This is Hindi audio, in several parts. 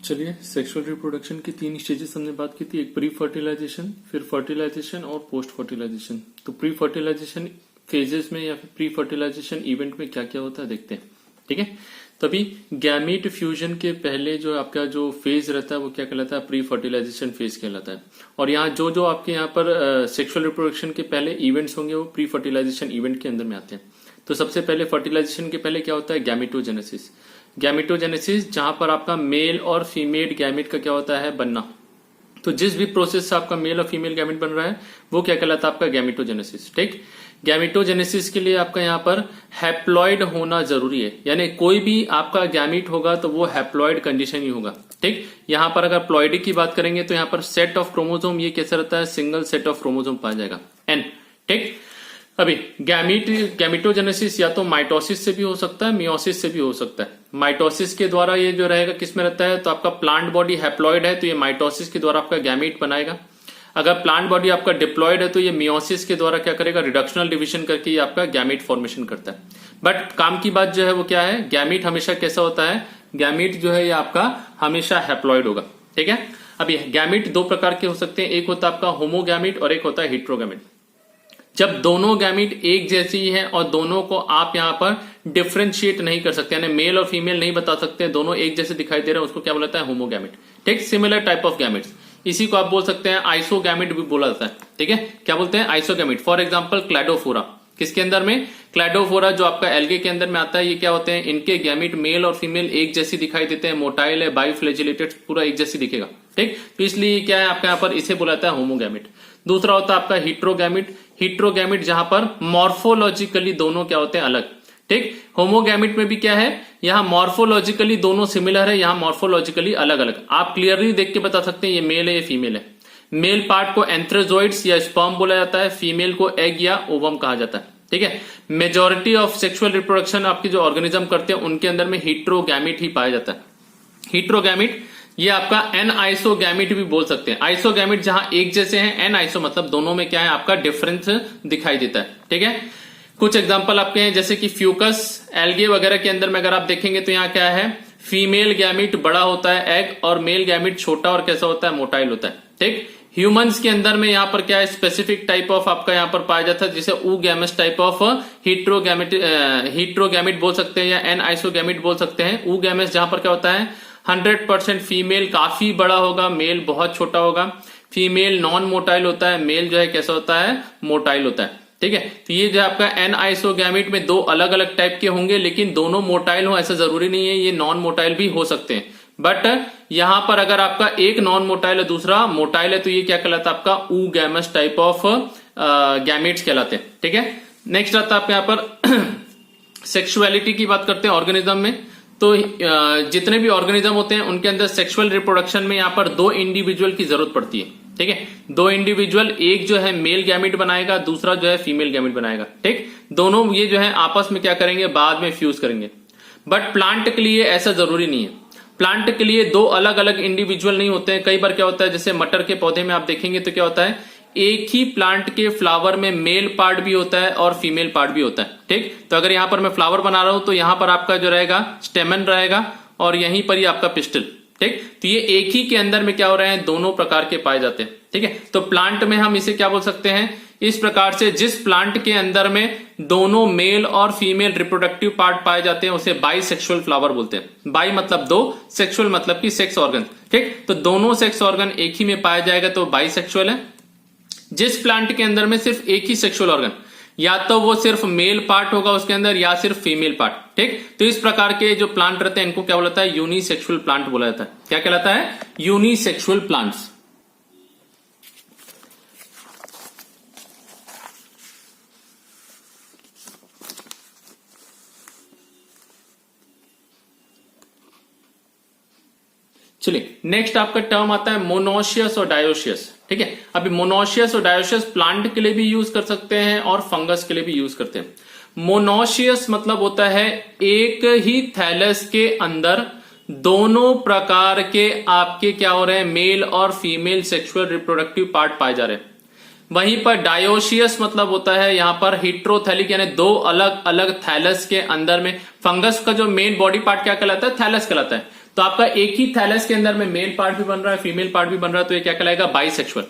चलिए, सेक्सुअल रिप्रोडक्शन की 3 स्टेजेस हमने बात की थी। एक प्री फर्टिलाइजेशन, फिर फर्टिलाइजेशन और पोस्ट फर्टिलाइजेशन। तो प्री फर्टिलाइजेशन फेजेस में या फिर प्री फर्टिलाइजेशन इवेंट में क्या क्या होता है देखते हैं। ठीक है, तभी गैमीट फ्यूजन के पहले जो आपका जो फेज रहता है वो क्या कहलाता है, प्री फर्टिलाइजेशन फेज कहलाता है। और यहाँ जो जो आपके यहाँ पर सेक्सुअल रिप्रोडक्शन के पहले इवेंट्स होंगे वो प्री फर्टिलाइजेशन इवेंट के अंदर में आते हैं। तो सबसे पहले फर्टिलाइजेशन के पहले क्या होता है, गैमेटोजेनेसिस। गैमेटोजेनेसिस जहां पर आपका मेल और फीमेल गैमेट का क्या होता है, बनना। तो जिस भी प्रोसेस से आपका मेल और फीमेल गैमेट बन रहा है वो क्या कहलाता है, आपका गैमेटोजेनेसिस। ठीक, गैमेटोजेनेसिस के लिए आपका यहाँ पर हैप्लॉइड होना जरूरी है, यानी कोई भी आपका गैमेट होगा तो वो हैप्लॉइड कंडीशन ही होगा। ठीक, यहाँ पर अगर प्लॉइडी की बात करेंगे तो यहाँ पर सेट ऑफ क्रोमोसोम ये कैसा रहता है, सिंगल सेट ऑफ क्रोमोसोम पाया जाएगा, एन। ठीक, अभी गैमेटोजेनेसिस या तो माइटोसिस से भी हो सकता है, मियोसिस से भी हो सकता है। माइटोसिस के द्वारा ये जो रहेगा किस में रहता है, तो आपका प्लांट बॉडी हैप्लॉइड है तो ये माइटोसिस के द्वारा आपका गैमेट बनाएगा। अगर प्लांट बॉडी आपका डिप्लॉइड है तो ये मियोसिस के द्वारा क्या करेगा, रिडक्शनल डिवीजन करके ये आपका गैमेट फॉर्मेशन करता है। बट काम की बात जो है वो क्या है, गैमेट हमेशा कैसा होता है, गैमेट जो है ये आपका हमेशा हैप्लॉइड होगा। ठीक है, अभी गैमेट दो प्रकार के हो सकते हैं, एक होता है आपका होमोगैमेट और एक होता है हेट्रोगैमेट। जब दोनों गैमेट एक जैसी है और दोनों को आप यहां पर डिफ्रेंशिएट नहीं कर सकते, यानी मेल और फीमेल नहीं बता सकते, दोनों एक जैसे दिखाई दे रहे हैं, उसको क्या बोलता है, होमोगैमेट। ठीक, सिमिलर टाइप ऑफ गैमेट्स, इसी को आप बोल सकते हैं आइसोगैमेट भी बोला जाता है। ठीक है, क्या बोलते हैं, आइसोगैमेट। फॉर एग्जांपल क्लैडोफोरा, किसके अंदर में, क्लैडोफोरा जो आपका एल्गे के अंदर में आता है, ये क्या होते हैं, इनके गैमेट मेल और फीमेल एक जैसी दिखाई देते हैं, मोटाइल है, बाइफ्लैजिलेटेड, पूरा एक जैसी दिखेगा। ठीक, तो इसलिए क्या है आपका यहाँ पर इसे बोला जाता है होमोगैमेट। दूसरा होता है आपका हीट्रोगैमेट। हीट्रोगैमेट जहां पर मॉर्फोलॉजिकली दोनों क्या होते हैं, अलग। ठीक, होमोगैमेट में भी क्या है, यहां मॉर्फोलॉजिकली दोनों सिमिलर है, यहां मॉर्फोलॉजिकली अलग अलग। आप क्लियरली देख के बता सकते हैं ये मेल है ये फीमेल है। मेल पार्ट को एंथ्रोजोइड्स या स्पर्म बोला जाता है, फीमेल को एग या ओवम कहा जाता है। ठीक है, मेजोरिटी ऑफ सेक्सुअल रिप्रोडक्शन आपके जो ऑर्गेनिज्म करते हैं उनके अंदर में हीट्रोगैमेट ही पाया जाता है। हीट्रोगैमेट ये आपका एन आइसोगैमेट भी बोल सकते हैं। आइसोगैमेट जहां एक जैसे हैं, एन आइसो मतलब दोनों में क्या है, आपका डिफरेंस दिखाई देता है। ठीक है, कुछ एग्जांपल आपके हैं जैसे कि फ्यूकस, एल्गे वगैरह के अंदर में अगर आप देखेंगे तो यहाँ क्या है, फीमेल गैमेट बड़ा होता है एग, और मेल गैमेट छोटा और कैसा होता है, मोटाइल होता है। ठीक, ह्यूमंस के अंदर में यहाँ पर क्या है, स्पेसिफिक टाइप ऑफ आपका यहाँ पर पाया जाता है जिसे ऊगैमस टाइप ऑफ हीट्रोगैमेट बोल सकते हैं या एन आइसोगैमेट बोल सकते हैं। ऊगैमस जहां पर क्या होता है, 100% फीमेल काफी बड़ा होगा, मेल बहुत छोटा होगा। फीमेल नॉन मोटाइल होता है, मेल जो है कैसा होता है, मोटाइल होता है। ठीक है, तो ये जो आपका एन आइसोगैमेट में दो अलग अलग टाइप के होंगे, लेकिन दोनों मोटाइल हो ऐसा जरूरी नहीं है, ये नॉन मोटाइल भी हो सकते हैं। बट यहां पर अगर आपका एक नॉन मोटाइल है दूसरा मोटाइल है तो ये क्या कहलाता है, आपका ऊगैमस टाइप ऑफ गैमेट्स कहलाते हैं। ठीक है, नेक्स्ट आता है आपके यहाँ पर सेक्सुअलिटी की बात करते हैं ऑर्गेनिज्म में। तो जितने भी ऑर्गेनिज्म होते हैं उनके अंदर सेक्सुअल रिप्रोडक्शन में यहाँ पर दो इंडिविजुअल की जरूरत पड़ती है। ठीक है, दो इंडिविजुअल, एक जो है मेल गैमेट बनाएगा, दूसरा जो है फीमेल गैमेट बनाएगा। ठीक, दोनों ये जो है आपस में क्या करेंगे, बाद में फ्यूज करेंगे। बट प्लांट के लिए ऐसा जरूरी नहीं है। प्लांट के लिए दो अलग अलग इंडिविजुअल नहीं होते हैं। कई बार क्या होता है, जैसे मटर के पौधे में आप देखेंगे तो क्या होता है, एक ही प्लांट के फ्लावर में मेल पार्ट भी होता है और फीमेल पार्ट भी होता है। ठीक, तो अगर यहां पर मैं फ्लावर बना रहा हूं तो यहां पर आपका जो रहेगा स्टेमन रहेगा और यहीं पर ही आपका पिस्टल। ठीक, तो ये एक ही के अंदर में क्या हो रहे हैं, दोनों प्रकार के पाए जाते हैं। ठीक है, तो प्लांट में हम इसे क्या बोल सकते हैं, इस प्रकार से जिस प्लांट के अंदर में दोनों मेल और फीमेल रिप्रोडक्टिव पार्ट पाए जाते हैं उसे बाइसेक्सुअल फ्लावर बोलते हैं। बाई मतलब दो, सेक्सुअल मतलब कि सेक्स ऑर्गन। ठीक, तो दोनों सेक्स ऑर्गन एक ही में पाया जाएगा तो बाइसेक्सुअल है। जिस प्लांट के अंदर में सिर्फ एक ही सेक्सुअल ऑर्गन, या तो वो सिर्फ मेल पार्ट होगा उसके अंदर या सिर्फ फीमेल पार्ट। ठीक, तो इस प्रकार के जो प्लांट रहते हैं इनको क्या बोला जाता है, यूनिसेक्सुअल प्लांट बोला जाता है। क्या कहलाता है, यूनिसेक्सुअल प्लांट्स। चलिए, नेक्स्ट आपका टर्म आता है मोनोशियस और डायोशियस। ठीक है, अभी मोनोशियस और डायोशियस प्लांट के लिए भी यूज कर सकते हैं और फंगस के लिए भी यूज करते हैं। मोनोशियस मतलब होता है एक ही थैलस के अंदर दोनों प्रकार के आपके क्या हो रहे हैं, मेल और फीमेल सेक्सुअल रिप्रोडक्टिव पार्ट पाए जा रहे हैं। वहीं पर डायोशियस मतलब होता है यहां पर हिट्रोथैलिक, यानी दो अलग अलग थैलस के अंदर में। फंगस का जो मेन बॉडी पार्ट क्या कहलाता है, थैलस कहलाता है। तो आपका एक ही थैलस के अंदर में मेल पार्ट भी बन रहा है, फीमेल पार्ट भी बन रहा है, तो ये क्या कहलाएगा, बाइसेक्सुअल।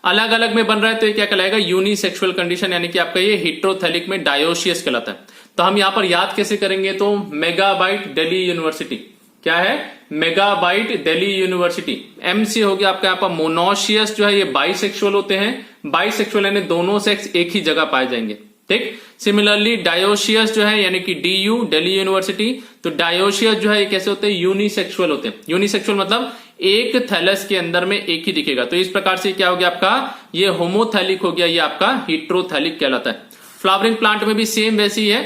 अलग अलग में बन रहा है तो ये क्या कहलाएगा, यूनिसेक्सुअल कंडीशन, यानी कि आपका ये हेटेरोथैलिक में डायोशियस कहलाता है। तो हम यहां पर याद कैसे करेंगे, तो मेगाबाइट दिल्ली यूनिवर्सिटी, क्या है, मेगाबाइट दिल्ली यूनिवर्सिटी। एमसी हो गया आपका यहाँ पर मोनोशियस जो है ये बाइसेक्सुअल होते हैं, बाइसेक्सुअल यानी दोनों सेक्स एक ही जगह पाए जाएंगे, ठीक। सिमिलरली डायोशियस जो है यानी कि डीयू दिल्ली यूनिवर्सिटी, तो डायोशियस जो है ये कैसे होते हैं, यूनिसेक्सुअल होते हैं। यूनिसेक्सुअल मतलब एक थैलस के अंदर में एक ही दिखेगा, तो इस प्रकार से क्या हो गया आपका, ये होमोथैलिक हो गया, ये आपका हेटेरोथैलिक कहलाता है। फ्लावरिंग प्लांट में भी सेम वैसी है,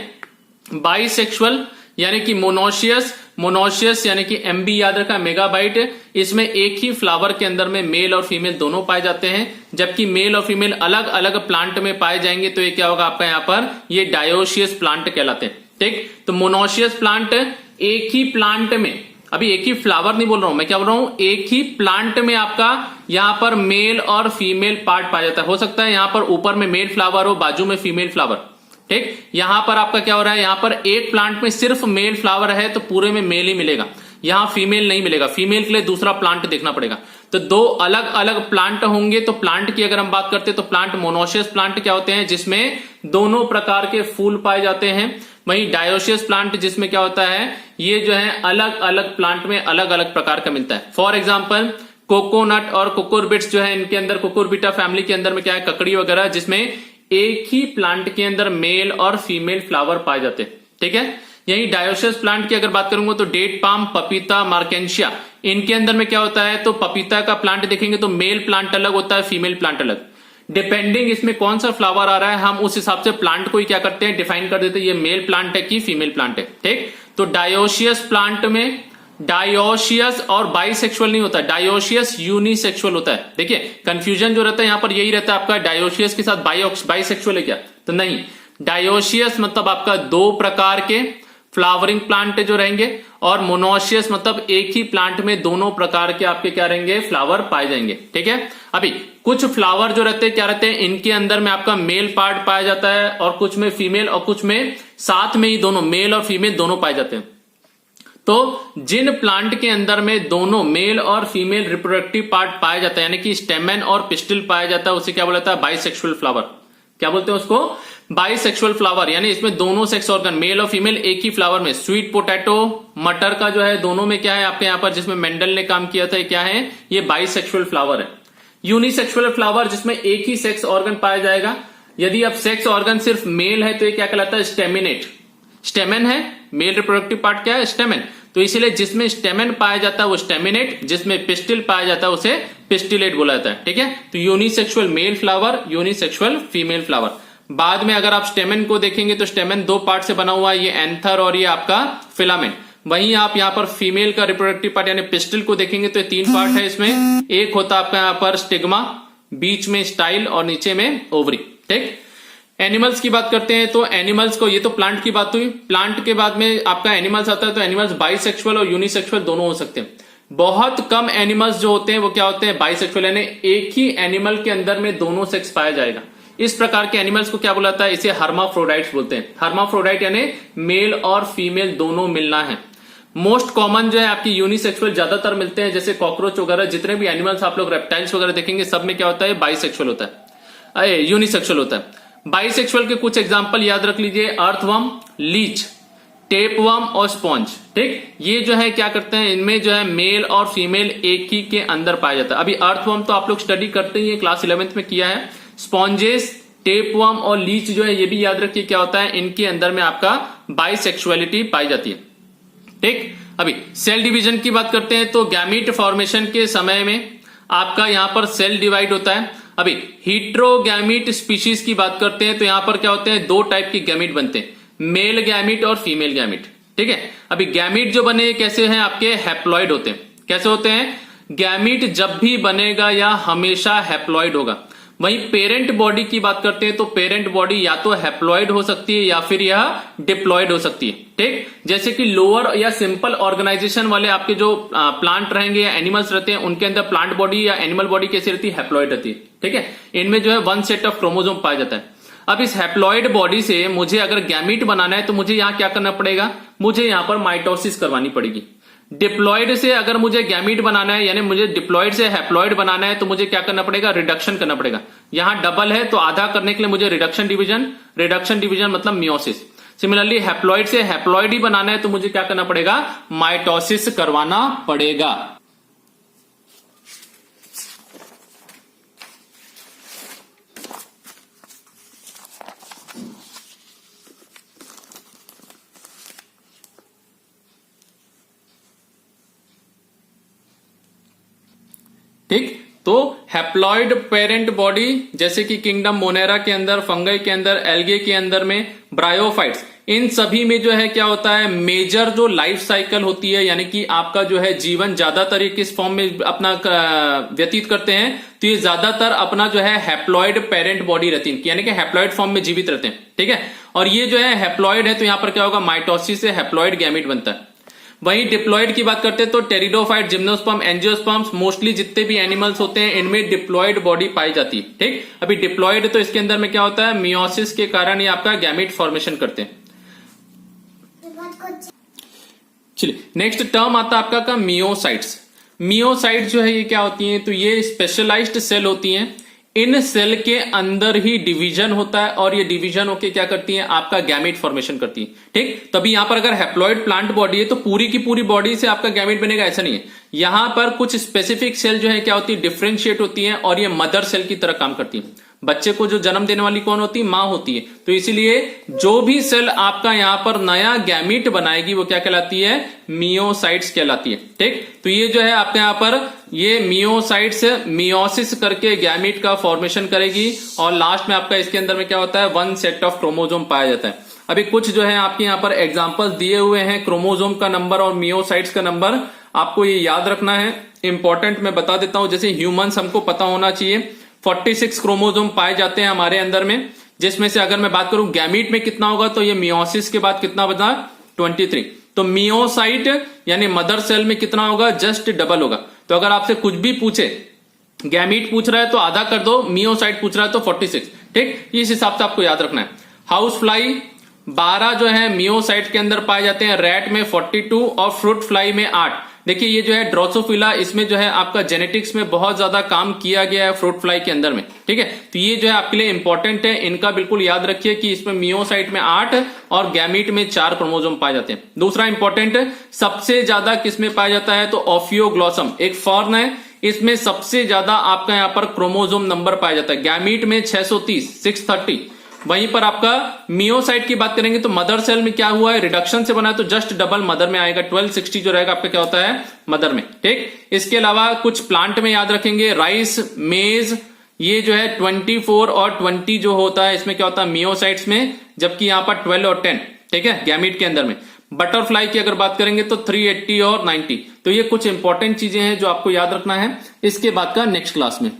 बाइसेक्सुअल यानी कि मोनोशियस, मोनोशियस यानी कि एमबी याद रखा, मेगाबाइट, इसमें एक ही फ्लावर के अंदर में मेल और फीमेल दोनों पाए जाते हैं, जबकि मेल और फीमेल अलग अलग प्लांट में पाए जाएंगे तो ये क्या होगा आपका यहाँ पर, ये डायोशियस प्लांट कहलाते हैं, ठीक। तो मोनोशियस प्लांट एक ही प्लांट में, अभी एक ही फ्लावर नहीं बोल रहा हूं मैं, क्या बोल रहा हूं, एक ही प्लांट में आपका यहां पर मेल और फीमेल पार्ट पाया जाता है। हो सकता है यहां पर ऊपर में मेल फ्लावर हो, बाजू में फीमेल फ्लावर, ठीक। यहां पर आपका क्या हो रहा है, यहां पर एक प्लांट में सिर्फ मेल फ्लावर है तो पूरे में मेल ही मिलेगा, यहां फीमेल नहीं मिलेगा, फीमेल के लिए दूसरा प्लांट देखना पड़ेगा। तो दो अलग अलग प्लांट होंगे, तो प्लांट की अगर हम बात करते हैं तो प्लांट मोनोशियस प्लांट क्या होते हैं, जिसमें दोनों प्रकार के फूल पाए जाते हैं। वहीं डायोशियस प्लांट जिसमें क्या होता है, ये जो है अलग अलग प्लांट में अलग अलग प्रकार का मिलता है। फॉर एग्जाम्पल कोकोनट और कोकोरबिट्स जो है, इनके अंदर कोकोरबिटा फैमिली के अंदर में क्या है, ककड़ी वगैरह, जिसमें एक ही प्लांट के अंदर मेल और फीमेल फ्लावर पाए जाते हैं, ठीक है। यही डायोशियस प्लांट की अगर बात करूंगा तो डेट पाम, पपीता, मार्केंशिया, इनके अंदर में क्या होता है, तो पपीता का प्लांट देखेंगे तो मेल प्लांट अलग होता है, फीमेल प्लांट अलग। डिपेंडिंग इसमें कौन सा फ्लावर आ रहा है, हम उस हिसाब से प्लांट को ही क्या करते हैं, डिफाइन कर देते हैं, ये मेल प्लांट है कि फीमेल प्लांट है, ठीक। तो डायोशियस प्लांट में डायोशियस और बाइसेक्सुअल नहीं होता, डायोशियस यूनिसेक्सुअल होता है। देखिए कंफ्यूजन जो रहता है यहां पर यही रहता है आपका, डायोशियस के साथ बाइसेक्सुअल है क्या, तो नहीं, डायोशियस मतलब आपका दो प्रकार के फ्लावरिंग प्लांट जो रहेंगे, और मोनोशियस मतलब एक ही प्लांट में दोनों प्रकार के आपके क्या रहेंगे, फ्लावर पाए जाएंगे, ठीक है। अभी कुछ फ्लावर जो रहते हैं क्या रहते हैं, इनके अंदर में आपका मेल पार्ट पाया जाता है, और कुछ में फीमेल, और कुछ में साथ में ही दोनों मेल और फीमेल दोनों पाए जाते हैं। तो जिन प्लांट के अंदर में दोनों मेल और फीमेल रिप्रोडक्टिव पार्ट पाया जाता है, यानी कि स्टेमन और पिस्टिल पाया जाता है, उसे क्या बोला जाता है, बाइसेक्सुअल फ्लावर। क्या बोलते हैं उसको, बाइसेक्सुअल फ्लावर, यानी इसमें दोनों सेक्स ऑर्गन मेल और फीमेल एक ही फ्लावर में। स्वीट पोटैटो, मटर का जो है, दोनों में क्या है आपके यहाँ पर, जिसमें मेंडल ने काम किया था, क्या है, ये बाइसेक्सुअल फ्लावर है। यूनिसेक्सुअल फ्लावर जिसमें एक ही सेक्स ऑर्गन पाया जाएगा, यदि अब सेक्स ऑर्गन सिर्फ मेल है तो ये क्या कहलाता है, स्टेमिनेट। स्टेमन है, मेल रिप्रोडक्टिव पार्ट क्या है, स्टेमन, तो इसीलिए जिसमें स्टेमन पाया जाता है वो स्टेमिनेट, जिसमें पिस्टिल पाया जाता है उसे पिस्टिलेट बोला जाता है, ठीक है। तो unisexual male flower, unisexual female flower. बाद में अगर आप स्टेमन को देखेंगे तो स्टेमन दो पार्ट से बना हुआ है, ये एंथर और ये आपका फिलामेंट। वहीं आप यहाँ पर फीमेल का रिप्रोडक्टिव पार्ट यानी पिस्टिल को देखेंगे तो ये तीन पार्ट है इसमें, एक होता है आपका यहाँ पर स्टिग्मा, बीच में स्टाइल और नीचे में ओवरी, ठीक। एनिमल्स की बात करते हैं तो एनिमल्स को, ये तो प्लांट की बात हुई, प्लांट के बाद में आपका एनिमल्स आता है, तो एनिमल्स बाइसेक्सुअल और यूनिसेक्सुअल दोनों हो सकते हैं। बहुत कम एनिमल्स जो होते हैं वो क्या होते हैं, बाइसेक्सुअल, यानी एक ही एनिमल के अंदर में दोनों सेक्स पाया जाएगा। इस प्रकार के एनिमल्स को क्या बुलाता है, इसे हर्माफ्रोडाइट्स बोलते हैं। हर्माफ्रोडाइट यानी मेल और फीमेल दोनों मिलना है। मोस्ट कॉमन जो है आपकी यूनिसेक्सुअल ज्यादातर मिलते हैं, जैसे कॉकरोच वगैरह, जितने भी एनिमल्स आप लोग रेप्टाइल्स वगैरह देखेंगे सब में क्या होता है, बाइसेक्सुअल होता है, यूनिसेक्सुअल होता है। बाइसेक्सुअल के कुछ एग्जांपल याद रख लीजिए, अर्थवर्म, लीच, टेपवर्म और स्पॉन्ज, ठीक। ये जो है क्या करते हैं, इनमें जो है मेल और फीमेल एक ही के अंदर पाया जाता है। अभी अर्थवर्म तो आप लोग स्टडी करते ही है, क्लास 11th में किया है। स्पॉन्जेस, टेपवर्म और लीच जो है ये भी याद रखिए क्या होता है, इनके अंदर में आपका बाइसेक्सुअलिटी पाई जाती है, ठीक। अभी सेल डिवीजन की बात करते हैं तो गैमीट फॉर्मेशन के समय में आपका यहां पर सेल डिवाइड होता है। अभी हीट्रोगैमीट स्पीशीज की बात करते हैं तो यहां पर क्या होते हैं, दो टाइप के गैमीट बनते हैं, मेल गैमीट और फीमेल गैमीट, ठीक है। अभी गैमीट जो बने कैसे हैं, आपके हैप्लॉइड होते हैं। कैसे होते हैं, गैमीट जब भी बनेगा या हमेशा हैप्लॉइड होगा। वहीं पेरेंट बॉडी की बात करते हैं तो पेरेंट बॉडी या तो हैप्लॉइड हो सकती है या फिर यह डिप्लॉइड हो सकती है, ठीक। जैसे कि लोअर या सिंपल ऑर्गेनाइजेशन वाले आपके जो प्लांट रहेंगे या एनिमल्स रहते हैं, उनके अंदर प्लांट बॉडी या एनिमल बॉडी कैसी रहती है, हैप्लॉइड रहती है, ठीक है। इनमें जो है वन सेट ऑफ क्रोमोसोम पाया जाता है। अब इस हैप्लॉइड बॉडी से मुझे अगर गैमीट बनाना है तो मुझे यहां क्या करना पड़ेगा, मुझे यहां पर माइटोसिस करवानी पड़ेगी। डिप्लॉयड से अगर मुझे गैमीट बनाना है, यानी मुझे डिप्लॉयड से हैप्लॉयड बनाना है, तो मुझे क्या करना पड़ेगा, रिडक्शन करना पड़ेगा। यहां डबल है तो आधा करने के लिए मुझे रिडक्शन डिवीजन मतलब मियोसिस। सिमिलरली हैप्लॉयड से हैप्लॉयड ही बनाना है तो मुझे क्या करना पड़ेगा, माइटोसिस करवाना पड़ेगा। ठीक, तो हैप्लॉइड पेरेंट बॉडी जैसे कि किंगडम मोनेरा के अंदर, फंगई के अंदर, एल्गे के अंदर में, ब्रायोफाइट्स, इन सभी में जो है क्या होता है, मेजर जो लाइफ साइकिल होती है, यानी कि आपका जो है जीवन ज्यादातर ये किस फॉर्म में अपना व्यतीत करते हैं, तो ये ज्यादातर अपना जो है हैप्लॉइड पेरेंट बॉडी रहती है, यानी कि हैप्लॉइड फॉर्म में जीवित रहते हैं। ठीक है, और ये जो है हैप्लॉइड है तो यहां पर क्या होगा, माइटोसिस से हैप्लॉइड गैमीट बनता है। वहीं डिप्लॉयड की बात करते हैं तो टेरिडोफाइट, जिम्नोस्पर्म, एंजियोस्पर्म्स, मोस्टली जितने भी एनिमल्स होते हैं इनमें डिप्लॉयड बॉडी पाई जाती है। ठीक, अभी डिप्लॉयड तो इसके अंदर में क्या होता है, मियोसिस के कारण ये आपका गैमीट फॉर्मेशन करते हैं। चलिए नेक्स्ट टर्म आता है आपका मियोसाइट्स। मियोसाइट्स जो है ये क्या होती हैं, तो ये स्पेशलाइज्ड सेल होती हैं। इन सेल के अंदर ही डिवीजन होता है और ये डिवीजन होके क्या करती है, आपका गैमीट फॉर्मेशन करती है। ठीक, तभी यहां पर अगर हैप्लॉइड प्लांट बॉडी है तो पूरी की पूरी बॉडी से आपका गैमीट बनेगा, ऐसा नहीं है। यहां पर कुछ स्पेसिफिक सेल जो है क्या होती है, डिफ्रेंशिएट होती है और ये मदर सेल की तरह काम करती है। बच्चे को जो जन्म देने वाली कौन होती है, मां होती है। तो इसीलिए जो भी सेल आपका यहां पर नया गैमीट बनाएगी वो क्या कहलाती है, मियोसाइट्स कहलाती है। ठीक, तो ये जो है आपके यहां पर ये मियोसाइट्स मियोसिस करके गैमीट का फॉर्मेशन करेगी और लास्ट में आपका इसके अंदर में क्या होता है, वन सेट ऑफ क्रोमोजोम पाया जाता है। अभी कुछ जो है आपके यहां पर एग्जांपल्स दिए हुए हैं, क्रोमोजोम का नंबर और मियोसाइट्स का नंबर आपको ये याद रखना है, इंपॉर्टेंट मैं बता देता हूं। जैसे ह्यूमंस हमको पता होना चाहिए 46 क्रोमोजोम पाए जाते हैं हमारे अंदर में, जिसमें से अगर मैं बात करूं गैमीट में कितना होगा तो ये मियोसिस के बाद कितना बचा, 23। तो मियोसाइट यानी मदर सेल में कितना होगा, जस्ट डबल होगा। तो अगर आपसे कुछ भी पूछे, गैमीट पूछ रहा है तो आधा कर दो, मियोसाइट पूछ रहा है तो 46। ठीक, इस हिसाब से आपको याद रखना है। हाउस फ्लाई 12 जो है मियोसाइट के अंदर पाए जाते हैं, रैट में 42 और फ्रूट फ्लाई में 8। देखिए ये जो है ड्रोसोफिला, इसमें जो है आपका जेनेटिक्स में बहुत ज्यादा काम किया गया है फ्रूट फ्लाई के अंदर में। ठीक है, तो ये जो है आपके लिए इंपॉर्टेंट है, इनका बिल्कुल याद रखिए कि इसमें मियोसाइट में 8 और गैमीट में 4 क्रोमोसोम पाए जाते हैं। दूसरा इंपॉर्टेंट, सबसे ज्यादा किसमें पाया जाता है, तो ऑफियोग्लोसम एक फॉर्न है, इसमें सबसे ज्यादा आपका यहां पर क्रोमोसोम नंबर पाया जाता है। गैमीट में 630 वहीं पर आपका मियोसाइट की बात करेंगे तो मदर सेल में क्या हुआ है, रिडक्शन से बना है तो जस्ट डबल मदर में आएगा, 1260 जो रहेगा आपका क्या होता है, मदर में। ठीक, इसके अलावा कुछ प्लांट में याद रखेंगे, राइस, मेज, ये जो है 24 और 20 जो होता है इसमें क्या होता है, मियोसाइट्स में, जबकि यहां पर 12 और 10। ठीक है, गैमीट के अंदर में। बटरफ्लाई की अगर बात करेंगे तो 380 और 90। तो ये कुछ इंपॉर्टेंट चीजें हैं जो आपको याद रखना है, इसके बाद का नेक्स्ट क्लास में।